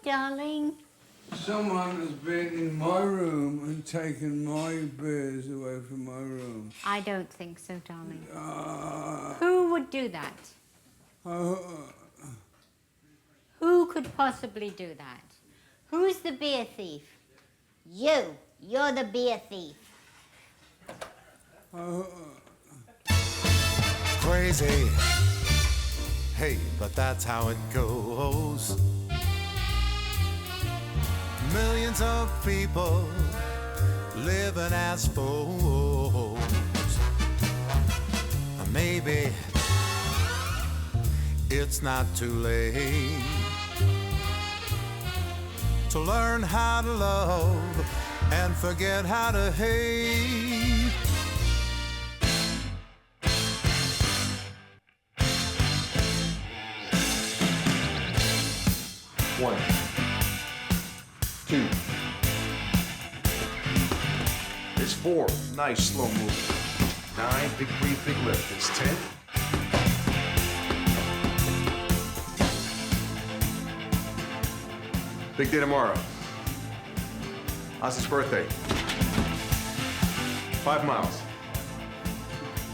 darling? Someone has been in my room and taken my beers away from my room. I don't think so, darling. Who would do that? Who could possibly do that? Who's the beer thief? You. You're the beer thief. Crazy. Hey, but that's how it goes. Millions of people living as foes. Maybe it's not too late to learn how to love and forget how to hate. One, two. It's 4. Nice slow movement. 9, big breathe, big lift. It's 10. Big day tomorrow. Ozzy's birthday. 5 miles.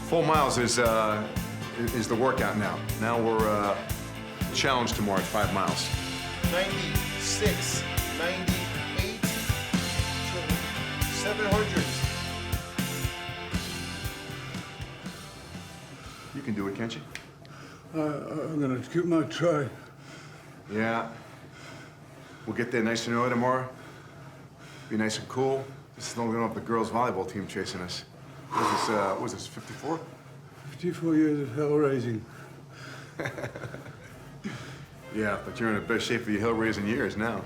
4 miles is the workout now. Now we're challenged tomorrow at 5 miles. 96, 98, 700. You can do it, can't you? I'm gonna give my try. Yeah. We'll get there nice and early tomorrow. Be nice and cool. This is only going to have the girls' volleyball team chasing us. What was this, 54? 54 years of hell raising. Yeah, but you're in the best shape of your hill raising years now.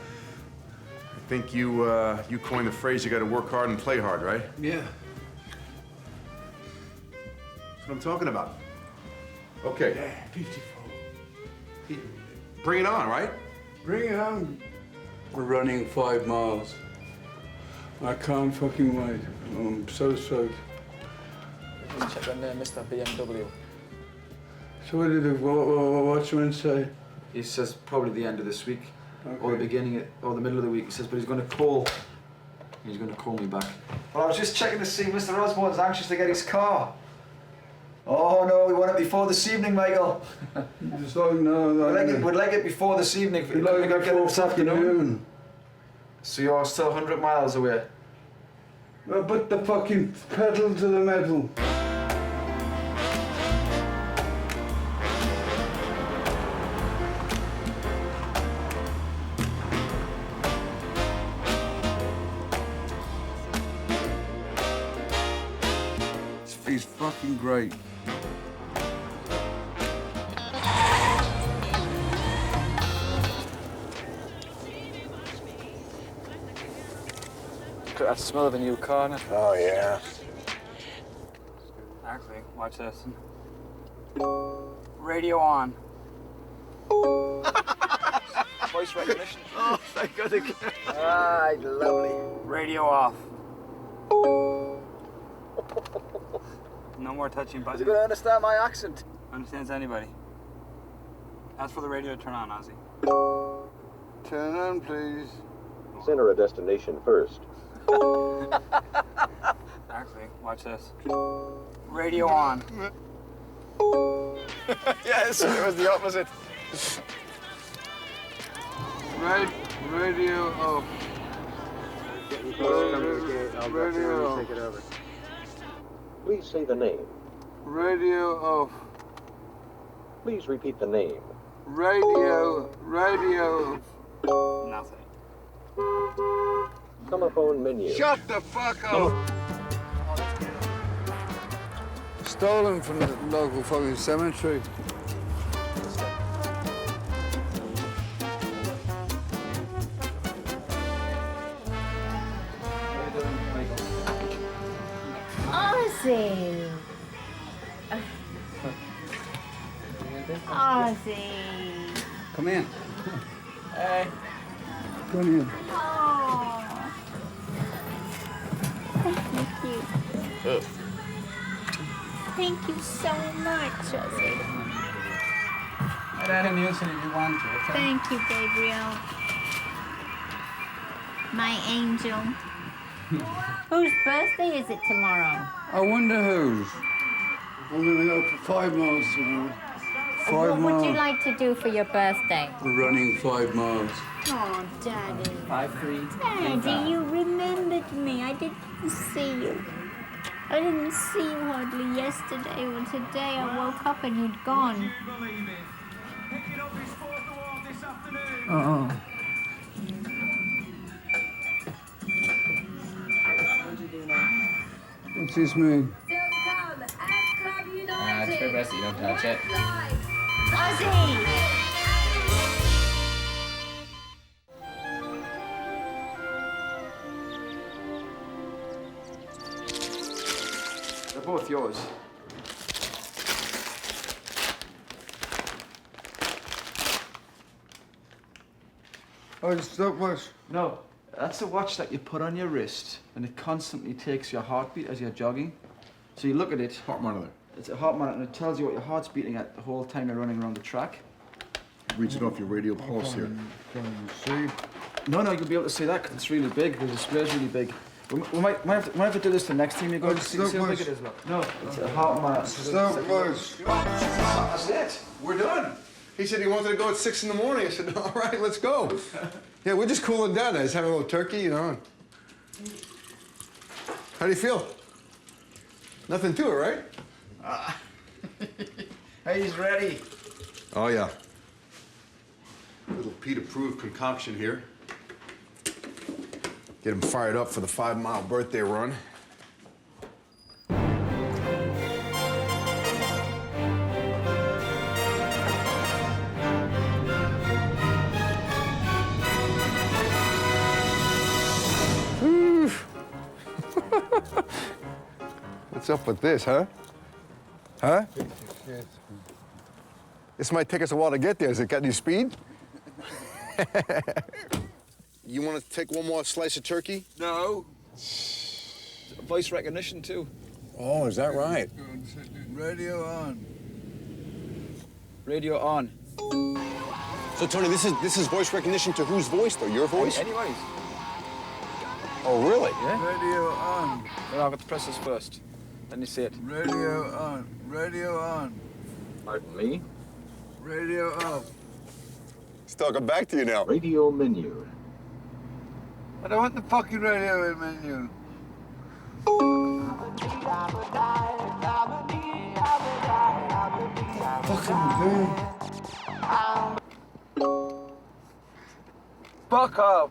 I think you coined the phrase, you got to work hard and play hard, right? Yeah. That's what I'm talking about. Okay. Yeah, 54. Bring it on, right? Bring it on. We're running 5 miles. I can't fucking wait. I'm so stoked. Check on Mr. BMW. So what did the watchman say? He says probably the end of this week, Okay. or the beginning, or the middle of the week. He says, but he's going to call. He's going to call me back. Well, I was just checking to see Mr. Osbourne's anxious to get his car. Oh no, we want it before this evening, Michael. Just like, no, We'd like it before this evening. We'd like it before this afternoon. So you're still 100 miles away? Well, put the fucking pedal to the metal. He's fucking great. That's the smell of a new car, isn't it? Oh, yeah. Actually, watch this. Radio on. Voice recognition. Oh, thank God. Ah, lovely. Radio off. No more touching Is buttons. he going to understand my accent? Understands anybody. Ask for the radio to turn on, Ozzy. Turn on, please. Center a destination first. Actually, watch this. Radio on. Yes, it was the opposite. Radio off. Getting close, come to the gate. I'll drop you in and take it over. Please say the name. Radio off. Please repeat the name. Radio. Nothing. Telephone menu. Shut the fuck up! Stolen from the local fucking cemetery. Ozzy! Ozzy! Come in. Hey. Come in. Oh. Thank you. Thank you so much, Ozzy. Add a music if you want to, okay? Thank you, Gabriel. My angel. Whose birthday is it tomorrow? I wonder whose. I'm gonna go for 5 miles tomorrow. What would you like to do for your birthday? We're running 5 miles. Oh, Daddy. 5-3. Daddy, you remembered me. I didn't see you. I didn't see you hardly yesterday or today. I woke up and you'd gone. Uh-uh. What's this mean? It's for the best that you don't touch it. Ozzy! They're both yours. Oh, it's stopwatch. No, that's a watch that you put on your wrist, and it constantly takes your heartbeat as you're jogging. So you look at it. Heart monitor. It's a heart monitor, and it tells you what your heart's beating at the whole time you're running around the track. Reads it off your radial pulse here. Can you see? No, you'll be able to see that because it's really big. The display's really big. We might have to do this the next time you go to see how big it is. Look. No, it's a heart monitor. Stopwatch. That's it. We're done. He said he wanted to go at 6 in the morning. I said, all right, let's go. Yeah, we're just cooling down. I just having a little turkey, you know. How do you feel? Nothing to it, right? He's ready. Oh, yeah. Little Pete-approved concoction here. Get him fired up for the 5-mile birthday run. What's up with this, huh? Huh? This might take us a while to get there. Has it got any speed? You want to take one more slice of turkey? No. Voice recognition too. Oh, is that right? Radio on. Radio on. So, Tony, this is voice recognition to whose voice, though? Your voice? Anyways. Oh, really? Yeah? Radio on. Well, I've got to press this first. Then you see it. Radio on. Radio on. Pardon me? Radio off. He's talking back to you now. Radio menu. I don't want the fucking radio in menu. Fuck up.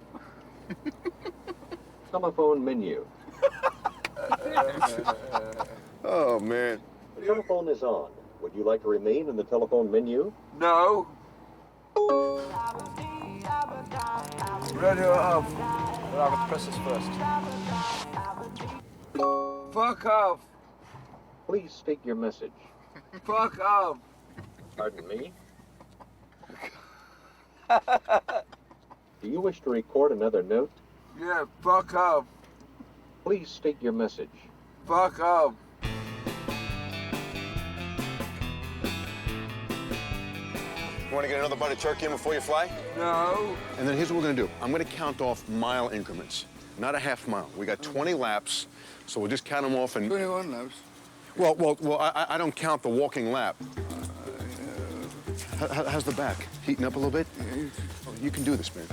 Telephone menu. Oh, man. The telephone is on. Would you like to remain in the telephone menu? No. Radio off. Well, I've got to press this first. Fuck off. Please state your message. Fuck off. Pardon me? Do you wish to record another note? Yeah, fuck off. Please state your message. Fuck off. You want to get another bite of turkey in before you fly? No. And then here's what we're going to do. I'm going to count off mile increments, not a half mile. We got 20 laps, so we'll just count them off and... 21 laps. Well, I don't count the walking lap. How's the back? Heating up a little bit? Oh, you can do this, man.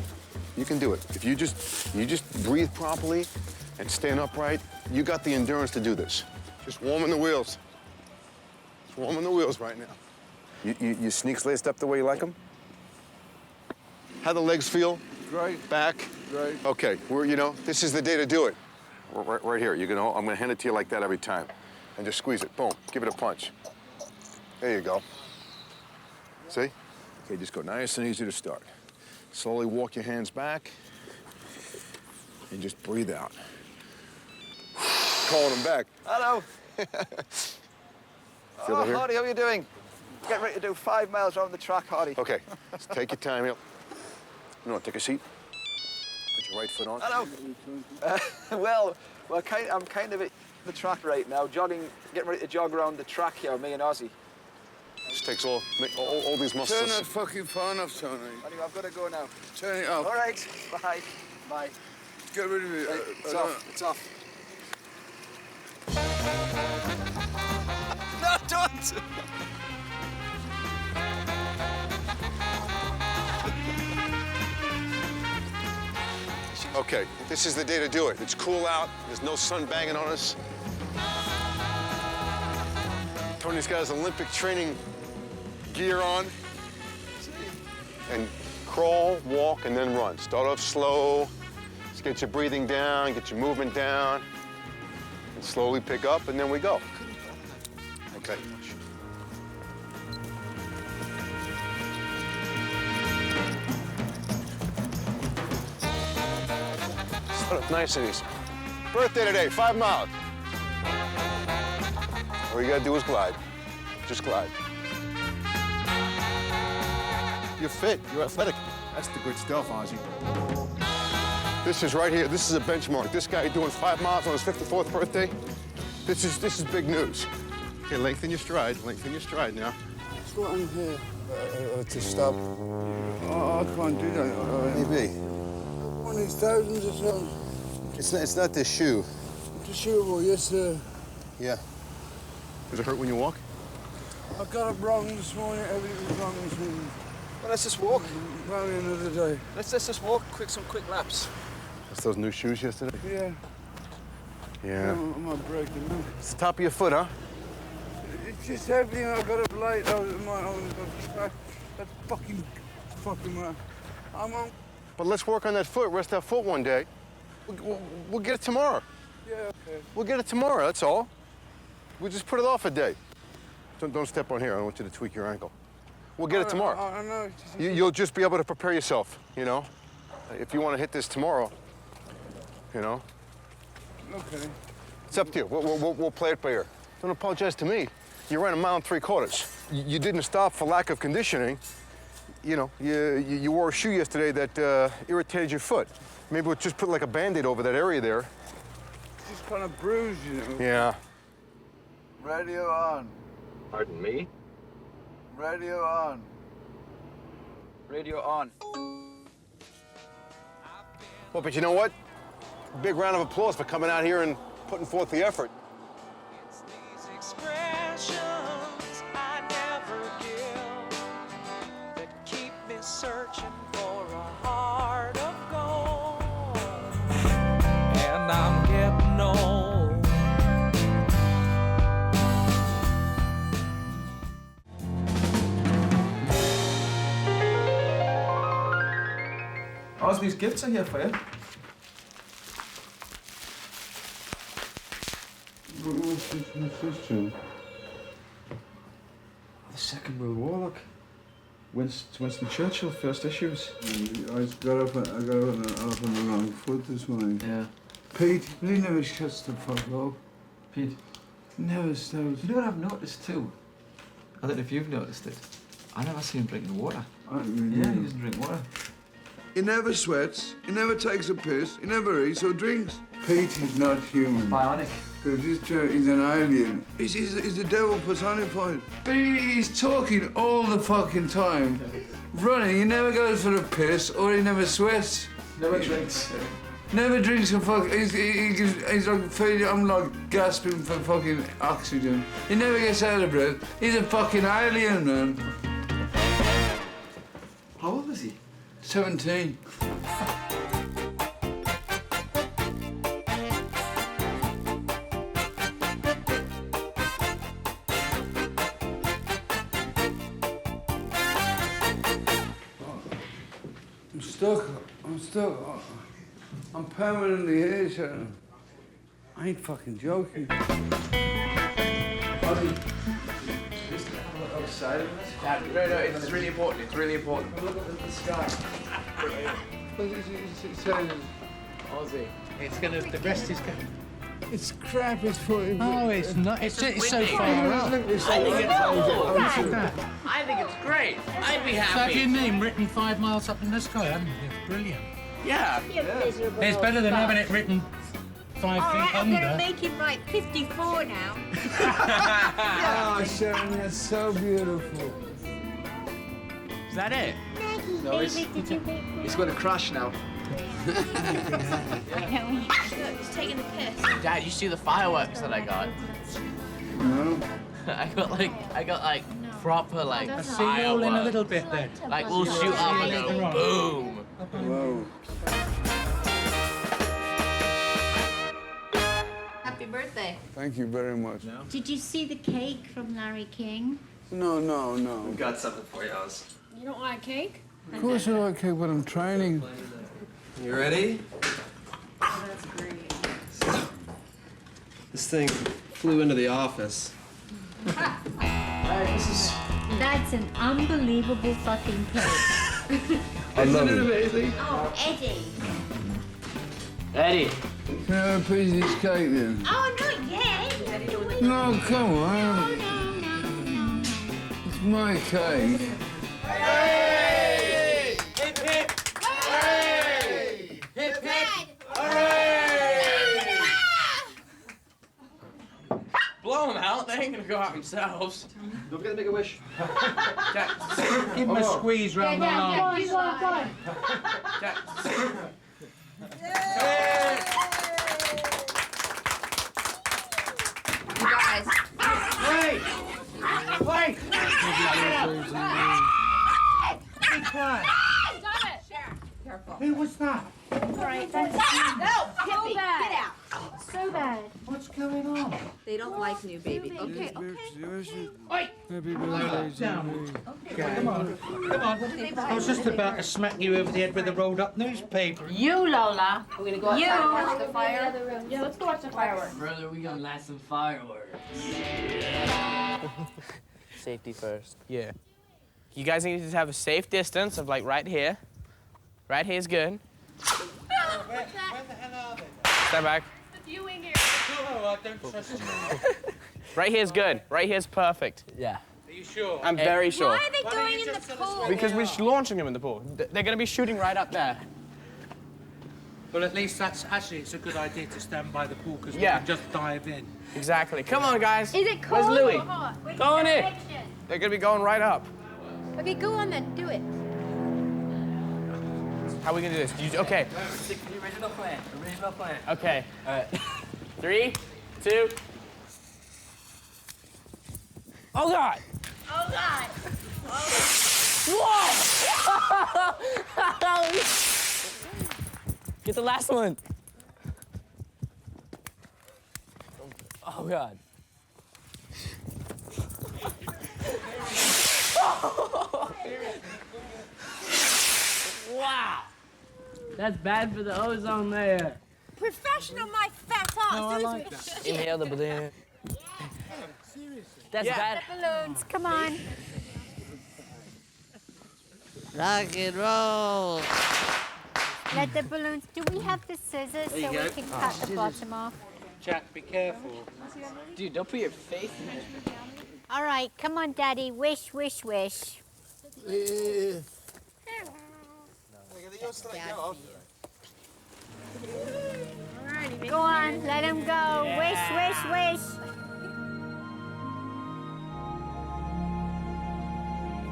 You can do it. If you just breathe properly and stand upright, you got the endurance to do this. Just warming the wheels. Just warming the wheels right now. You sneaks laced up the way you like them? How the legs feel? Great. Back? Great. Okay, this is the day to do it. Right here. I'm gonna hand it to you like that every time. And just squeeze it. Boom. Give it a punch. There you go. See? Okay, just go nice and easy to start. Slowly walk your hands back and just breathe out. Calling them back. Hello. Feel it here? Hardy, how are you doing? Getting ready to do 5 miles around the track, Hardy. Okay, so take your time here. You want to take a seat? Put your right foot on. Hello. I'm kind of at the track right now, jogging, getting ready to jog around the track here, me and Ozzy. Just takes all these muscles. Turn that fucking phone off, Tony. Anyway, I've got to go now. Turn it off. All right. Bye. Bye. Get rid of it. It's off. It's off. No, don't! Okay, this is the day to do it. It's cool out. There's no sun banging on us. Tony's got his Olympic training gear on. And crawl, walk, and then run. Start off slow. Just get your breathing down, get your movement down, and slowly pick up, and then we go. Okay. Start off nice and easy. Birthday today, 5 miles. All you gotta do is glide. Just glide. You're fit, you're athletic. That's the good stuff, Ozzy. This is right here, this is a benchmark. This guy doing 5 miles on his 54th birthday, this is big news. Okay, lengthen your stride now. It's what I'm here to stop. Oh, I can't do that. Maybe. One of these thousands or something. It's not this shoe. The shoe, yes, sir. Yeah. Does it hurt when you walk? I got it wrong this morning. Everything was wrong this morning. Well, let's just walk. Probably another day. Let's just walk some quick laps. That's those new shoes yesterday? Yeah. Yeah. I'm not breaking them. It's the top of your foot, huh? It's just everything. I got it late. That fucking man. I'm on. But let's work on that foot, rest that foot one day. We'll get it tomorrow. Yeah, okay. We'll get it tomorrow, that's all. We'll just put it off a day. Don't step on here. I don't want you to tweak your ankle. We'll get it tomorrow. I know. You'll just be able to prepare yourself, you know? If you want to hit this tomorrow, you know? Okay. It's up to you. We'll play it by ear. Don't apologize to me. You ran 1 3/4 miles. You didn't stop for lack of conditioning. You know, you wore a shoe yesterday that irritated your foot. Maybe we'll just put like a Band-Aid over that area there. It's just kind of bruised, you know. Yeah. Radio on. Pardon me? Radio on. Radio on. Well, but you know what? Big round of applause for coming out here and putting forth the effort. It's these expressions I never give that keep me searching for a heart of gold. And I'm getting old. Ozzy's gifts are here for you. What's this? The Second World War, look. Winston Churchill, first issues. I got up on the wrong foot this morning. Yeah. Pete, he never shuts the fuck up. Pete, Never stops. you know what I've noticed too? I don't know if you've noticed it. I never see him drinking water. Yeah, he doesn't drink water. He never sweats, he never takes a piss, he never eats or drinks. Pete is not human. Bionic. He's an alien. He's the devil personified. But he's talking all the fucking time. Running, he never goes for a piss or he never sweats. Never drinks. Never drinks a fuck. He's like feeling, I'm like gasping for fucking oxygen. He never gets out of breath. He's a fucking alien, man. How old is he? 17. I'm stuck. I'm permanently here, Sharon. I ain't fucking joking. Outside of it? No, it's really important. It's really important. Look at the sky. It says Ozzy, it's gonna. The rest is going. it's crap, it's full. Oh, it's not. It's so far up. I think it's great. I'd be Is that happy. your name written 5 miles up in the sky? Haven't you? Brilliant. Yeah. It's better than having it written 5 All right, feet I'm going to under. make it like 54 now. Oh, Sharon, that's so beautiful. Is that it? No, he's going to crash now. Just taking the piss. Dad, you see the fireworks that I got? No. I got like proper like I'll see you all in a fireworks. little bit then. Like we'll shoot up and go boom. Whoa. Happy birthday. Thank you very much. Did you see the cake from Larry King? No, no, no. We've got something for you, Oz. You don't like cake? Of course I like cake, but I'm training. You ready? Oh, that's great. This thing flew into the office. That's an unbelievable fucking cake. I love it. Amazing? Oh, Eddie. Eddie. Can I have a piece of this cake then? Oh, not yet. No, come on. No. It's my cake. Hooray! Hip hip! Hooray! Hip hip! Hooray! Blow them out. They ain't gonna go out themselves. Don't forget to make a wish. Give him a squeeze round the arm. Go on. You guys. Wait! Wait! Be quiet. Stop it. Careful. Who was that? All right, that's no. So bad. Get out. So bad. What's going on? They don't like new baby. Okay, Wait! Down. Okay, come on. Come on. I was just about to smack you over the head with a rolled up newspaper. You, Lola. We're gonna go outside and watch the fire. Yeah, let's go watch the fireworks. Brother, we gonna light some fireworks. Safety first. Yeah. You guys need to have a safe distance of like right here. Right here is good. Where the hell are they? Step back. The viewing area. Oh, I don't trust you. Right here is good. Right here is perfect. Yeah. Are you sure? I'm very sure. Why are they going in the pool? Because we're launching them in the pool. They're going to be shooting right up there. Well, at least it's a good idea to stand by the pool because we Yeah. can just dive in. Exactly. Come on, guys. Is it cold Where's Louis? or hot? Which Go on in. direction? They're going to be going right up. Okay, go on then. Do it. How are we going to do this? Okay. Stick to the original plan. Original plan. Okay. All right. 3, 2. Oh, God. Oh, God. Whoa! Get the last one. Oh, God. Wow. That's bad for the ozone layer. Professional, my fat ass. No, I like that. Inhale the balloon. That's bad. Balloons, come on. Rock and roll. Let the balloons. Do we have the scissors so we can cut the bottom off? Jack, be careful. Dude, don't put your face in it. All right, come on, Daddy. Wish, wish, wish. Go on, let him go. Wish, wish, wish.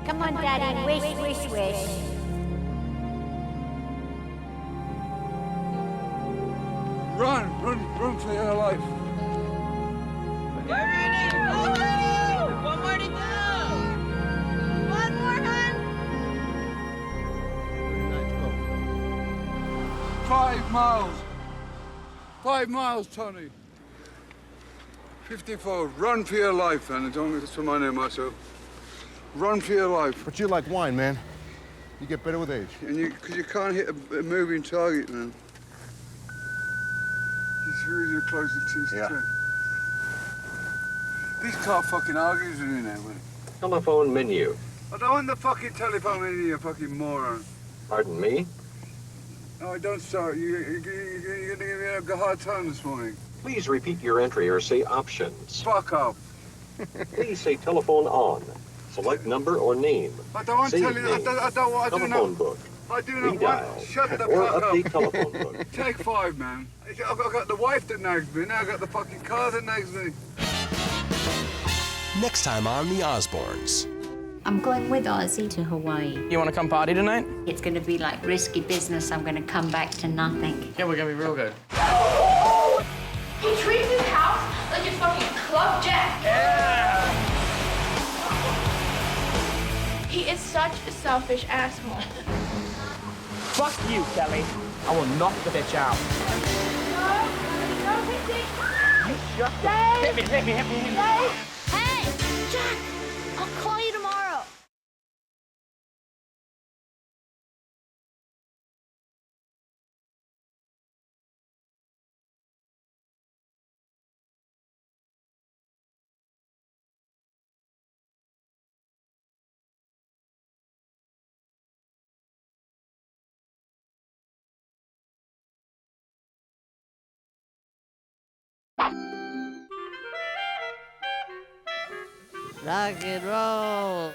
Come on, Daddy. Wish, wish, wish. Run for your life. One more to go. One more, hon. 5 miles. 5 miles, Tony. 54. Run for your life, man. I don't think that's my name myself. Run for your life. But you like wine, man. You get better with age. And because you can't hit a moving target, man. It's really close to things to check. This car fucking argues with me now, man. Telephone menu. I don't want the fucking telephone in here, you fucking moron. Pardon me? No, don't start. You're gonna give me a hard time this morning. Please repeat your entry or say options. Fuck off. Please say telephone on. Select number or name. I don't want to Save tell you. I name. don't want. I do Telephone not. book. I do not Redial. want. Shut the Or fuck update up. telephone book. Take 5, man. I've got the wife that nags me. Now I've got the fucking car that nags me. Next time on The Osbournes. I'm going with Ozzy to Hawaii. You want to come party tonight? It's going to be like risky business. I'm going to come back to nothing. Yeah, we're gonna be real good. He treats his house like it's fucking Club Jack. Yeah! He is such a selfish asshole. Fuck you, Kelly. I will knock the bitch out. No, hit it. You shut the... Hit me. Hey, Jack, I'll call you tomorrow. Rock and roll.